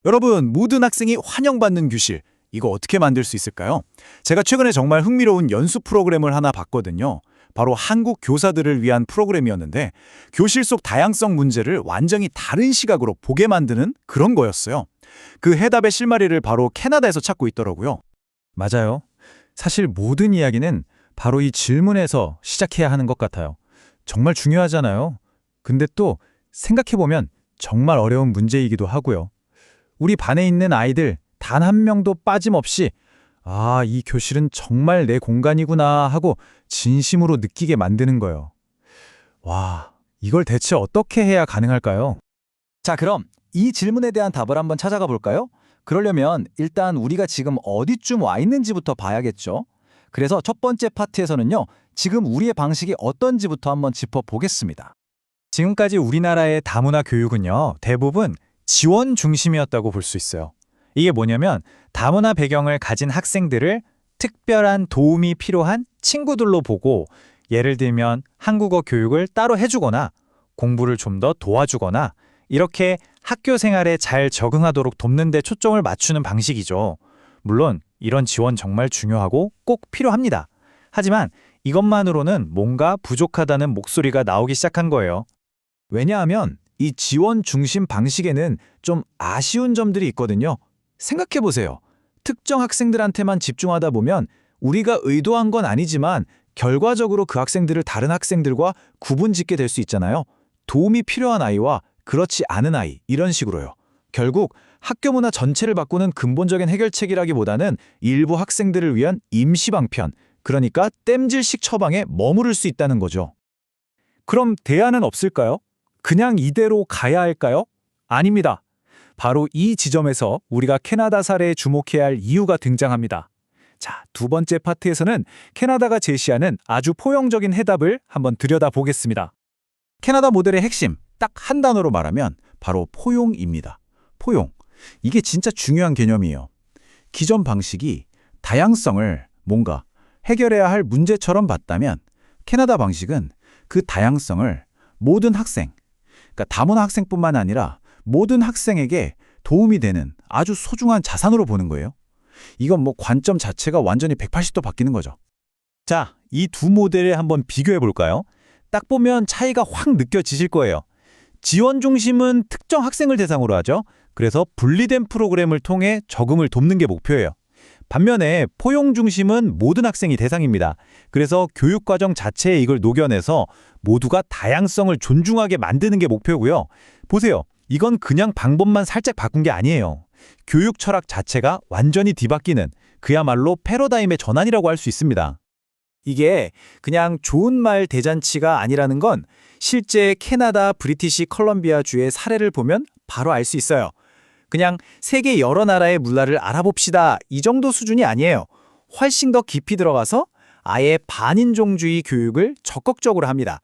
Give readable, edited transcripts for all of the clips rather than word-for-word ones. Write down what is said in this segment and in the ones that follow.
여러분, 모든 학생이 환영받는 교실, 이거 어떻게 만들 수 있을까요? 제가 최근에 정말 흥미로운 연수 프로그램을 하나 봤거든요. 바로 한국 교사들을 위한 프로그램이었는데 교실 속 다양성 문제를 완전히 다른 시각으로 보게 만드는 그런 거였어요. 그 해답의 실마리를 바로 캐나다에서 찾고 있더라고요. 맞아요. 사실 모든 이야기는 바로 이 질문에서 시작해야 하는 것 같아요. 정말 중요하잖아요. 근데 또 생각해보면 정말 어려운 문제이기도 하고요. 우리 반에 있는 아이들 단 한 명도 빠짐없이 이 교실은 정말 내 공간이구나 하고 진심으로 느끼게 만드는 거예요. 와, 이걸 대체 어떻게 해야 가능할까요? 자, 그럼 이 질문에 대한 답을 한번 찾아가 볼까요? 그러려면 일단 우리가 지금 어디쯤 와 있는지부터 봐야겠죠. 그래서 첫 번째 파트에서는요, 지금 우리의 방식이 어떤지부터 한번 짚어보겠습니다. 지금까지 우리나라의 다문화 교육은요, 대부분 지원 중심이었다고 볼 수 있어요. 이게 뭐냐면 다문화 배경을 가진 학생들을 특별한 도움이 필요한 친구들로 보고, 예를 들면 한국어 교육을 따로 해주거나 공부를 좀 더 도와주거나 이렇게 학교 생활에 잘 적응하도록 돕는 데 초점을 맞추는 방식이죠. 물론 이런 지원 정말 중요하고 꼭 필요합니다. 하지만 이것만으로는 뭔가 부족하다는 목소리가 나오기 시작한 거예요. 왜냐하면 이 지원 중심 방식에는 좀 아쉬운 점들이 있거든요. 생각해보세요. 특정 학생들한테만 집중하다 보면 우리가 의도한 건 아니지만 결과적으로 그 학생들을 다른 학생들과 구분짓게 될 수 있잖아요. 도움이 필요한 아이와 그렇지 않은 아이, 이런 식으로요. 결국 학교 문화 전체를 바꾸는 근본적인 해결책이라기보다는 일부 학생들을 위한 임시 방편, 그러니까 땜질식 처방에 머무를 수 있다는 거죠. 그럼 대안은 없을까요? 그냥 이대로 가야 할까요? 아닙니다. 바로 이 지점에서 우리가 캐나다 사례에 주목해야 할 이유가 등장합니다. 자, 두 번째 파트에서는 캐나다가 제시하는 아주 포용적인 해답을 한번 들여다보겠습니다. 캐나다 모델의 핵심, 딱 한 단어로 말하면 바로 포용입니다. 포용. 이게 진짜 중요한 개념이에요. 기존 방식이 다양성을 뭔가 해결해야 할 문제처럼 봤다면 캐나다 방식은 그 다양성을 모든 학생, 그러니까 다문화 학생뿐만 아니라 모든 학생에게 도움이 되는 아주 소중한 자산으로 보는 거예요. 이건 관점 자체가 완전히 180도 바뀌는 거죠. 자, 이 두 모델을 한번 비교해 볼까요? 딱 보면 차이가 확 느껴지실 거예요. 지원 중심은 특정 학생을 대상으로 하죠. 그래서 분리된 프로그램을 통해 적응을 돕는 게 목표예요. 반면에 포용 중심은 모든 학생이 대상입니다. 그래서 교육과정 자체에 이걸 녹여내서 모두가 다양성을 존중하게 만드는 게 목표고요. 보세요. 이건 그냥 방법만 살짝 바꾼 게 아니에요. 교육 철학 자체가 완전히 뒤바뀌는 그야말로 패러다임의 전환이라고 할 수 있습니다. 이게 그냥 좋은 말 대잔치가 아니라는 건 실제 캐나다 브리티시 컬럼비아주의 사례를 보면 바로 알 수 있어요. 그냥 세계 여러 나라의 문화를 알아봅시다, 이 정도 수준이 아니에요. 훨씬 더 깊이 들어가서 아예 반인종주의 교육을 적극적으로 합니다.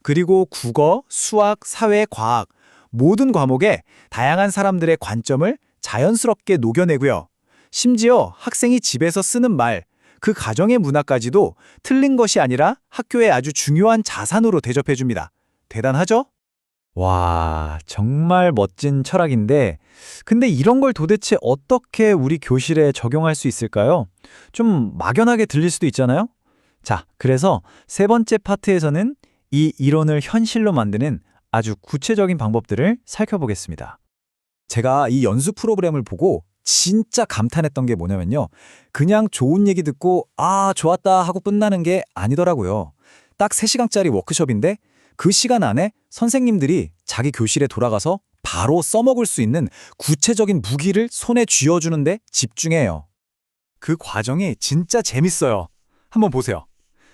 그리고 국어, 수학, 사회, 과학 모든 과목에 다양한 사람들의 관점을 자연스럽게 녹여내고요. 심지어 학생이 집에서 쓰는 말, 그 가정의 문화까지도 틀린 것이 아니라 학교의 아주 중요한 자산으로 대접해줍니다. 대단하죠? 와, 정말 멋진 철학인데, 근데 이런 걸 도대체 어떻게 우리 교실에 적용할 수 있을까요? 좀 막연하게 들릴 수도 있잖아요? 자, 그래서 세 번째 파트에서는 이 이론을 현실로 만드는 아주 구체적인 방법들을 살펴보겠습니다. 제가 이 연수 프로그램을 보고 진짜 감탄했던 게 뭐냐면요. 그냥 좋은 얘기 듣고 좋았다 하고 끝나는 게 아니더라고요. 딱 3시간짜리 워크숍인데 그 시간 안에 선생님들이 자기 교실에 돌아가서 바로 써먹을 수 있는 구체적인 무기를 손에 쥐어주는데 집중해요. 그 과정이 진짜 재밌어요. 한번 보세요.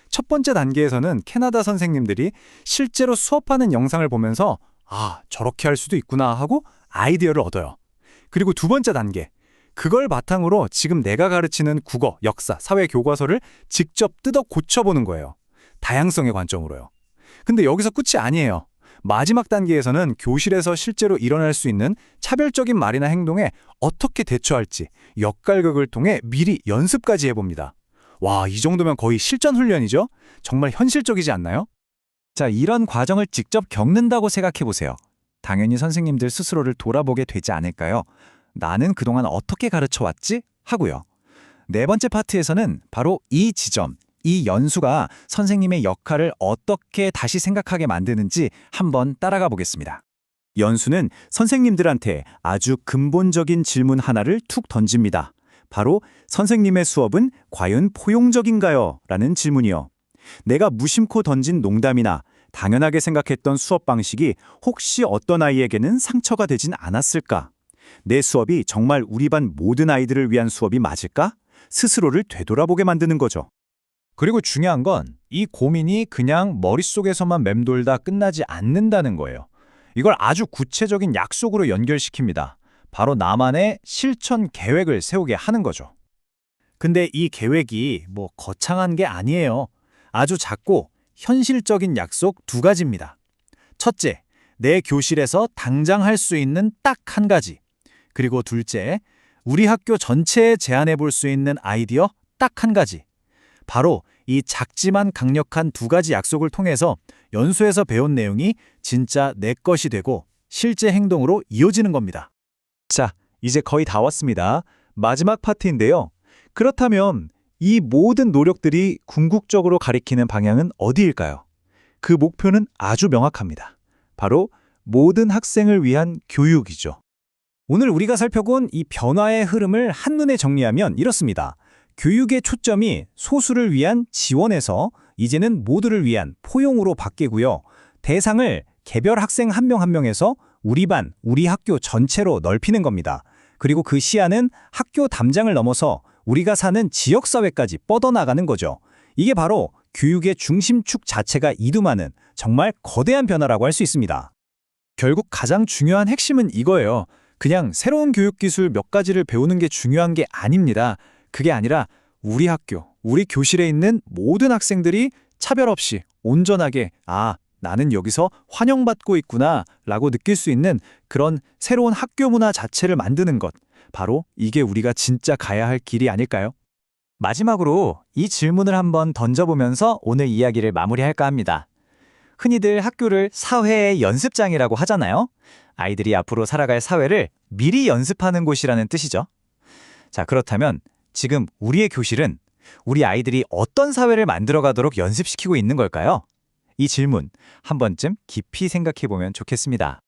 첫 번째 단계에서는 캐나다 선생님들이 실제로 수업하는 영상을 보면서 저렇게 할 수도 있구나 하고 아이디어를 얻어요. 그리고 두 번째 단계, 그걸 바탕으로 지금 내가 가르치는 국어, 역사, 사회 교과서를 직접 뜯어 고쳐보는 거예요. 다양성의 관점으로요. 근데 여기서 끝이 아니에요. 마지막 단계에서는 교실에서 실제로 일어날 수 있는 차별적인 말이나 행동에 어떻게 대처할지 역할극을 통해 미리 연습까지 해봅니다. 와, 이 정도면 거의 실전 훈련이죠? 정말 현실적이지 않나요? 자, 이런 과정을 직접 겪는다고 생각해보세요. 당연히 선생님들 스스로를 돌아보게 되지 않을까요? 나는 그동안 어떻게 가르쳐 왔지? 하고요. 네 번째 파트에서는 바로 이 지점, 이 연수가 선생님의 역할을 어떻게 다시 생각하게 만드는지 한번 따라가 보겠습니다. 연수는 선생님들한테 아주 근본적인 질문 하나를 툭 던집니다. 바로 선생님의 수업은 과연 포용적인가요? 라는 질문이요. 내가 무심코 던진 농담이나 당연하게 생각했던 수업 방식이 혹시 어떤 아이에게는 상처가 되진 않았을까? 내 수업이 정말 우리 반 모든 아이들을 위한 수업이 맞을까? 스스로를 되돌아보게 만드는 거죠. 그리고 중요한 건 이 고민이 그냥 머릿속에서만 맴돌다 끝나지 않는다는 거예요. 이걸 아주 구체적인 약속으로 연결시킵니다. 바로 나만의 실천 계획을 세우게 하는 거죠. 근데 이 계획이 뭐 거창한 게 아니에요. 아주 작고 현실적인 약속 두 가지입니다. 첫째, 내 교실에서 당장 할 수 있는 딱 한 가지. 그리고 둘째, 우리 학교 전체에 제안해 볼 수 있는 아이디어 딱 한 가지. 바로 이 작지만 강력한 두 가지 약속을 통해서 연수에서 배운 내용이 진짜 내 것이 되고 실제 행동으로 이어지는 겁니다. 자, 이제 거의 다 왔습니다. 마지막 파트인데요. 그렇다면 이 모든 노력들이 궁극적으로 가리키는 방향은 어디일까요? 그 목표는 아주 명확합니다. 바로 모든 학생을 위한 교육이죠. 오늘 우리가 살펴본 이 변화의 흐름을 한눈에 정리하면 이렇습니다. 교육의 초점이 소수를 위한 지원에서 이제는 모두를 위한 포용으로 바뀌고요. 대상을 개별 학생 한 명 한 명에서 우리 반, 우리 학교 전체로 넓히는 겁니다. 그리고 그 시야는 학교 담장을 넘어서 우리가 사는 지역사회까지 뻗어나가는 거죠. 이게 바로 교육의 중심축 자체가 이름하는 정말 거대한 변화라고 할 수 있습니다. 결국 가장 중요한 핵심은 이거예요. 그냥 새로운 교육 기술 몇 가지를 배우는 게 중요한 게 아닙니다. 그게 아니라 우리 학교, 우리 교실에 있는 모든 학생들이 차별 없이 온전하게 나는 여기서 환영받고 있구나 라고 느낄 수 있는 그런 새로운 학교 문화 자체를 만드는 것. 바로 이게 우리가 진짜 가야 할 길이 아닐까요? 마지막으로 이 질문을 한번 던져보면서 오늘 이야기를 마무리할까 합니다. 흔히들 학교를 사회의 연습장이라고 하잖아요. 아이들이 앞으로 살아갈 사회를 미리 연습하는 곳이라는 뜻이죠. 자, 그렇다면 지금 우리의 교실은 우리 아이들이 어떤 사회를 만들어가도록 연습시키고 있는 걸까요? 이 질문 한 번쯤 깊이 생각해 보면 좋겠습니다.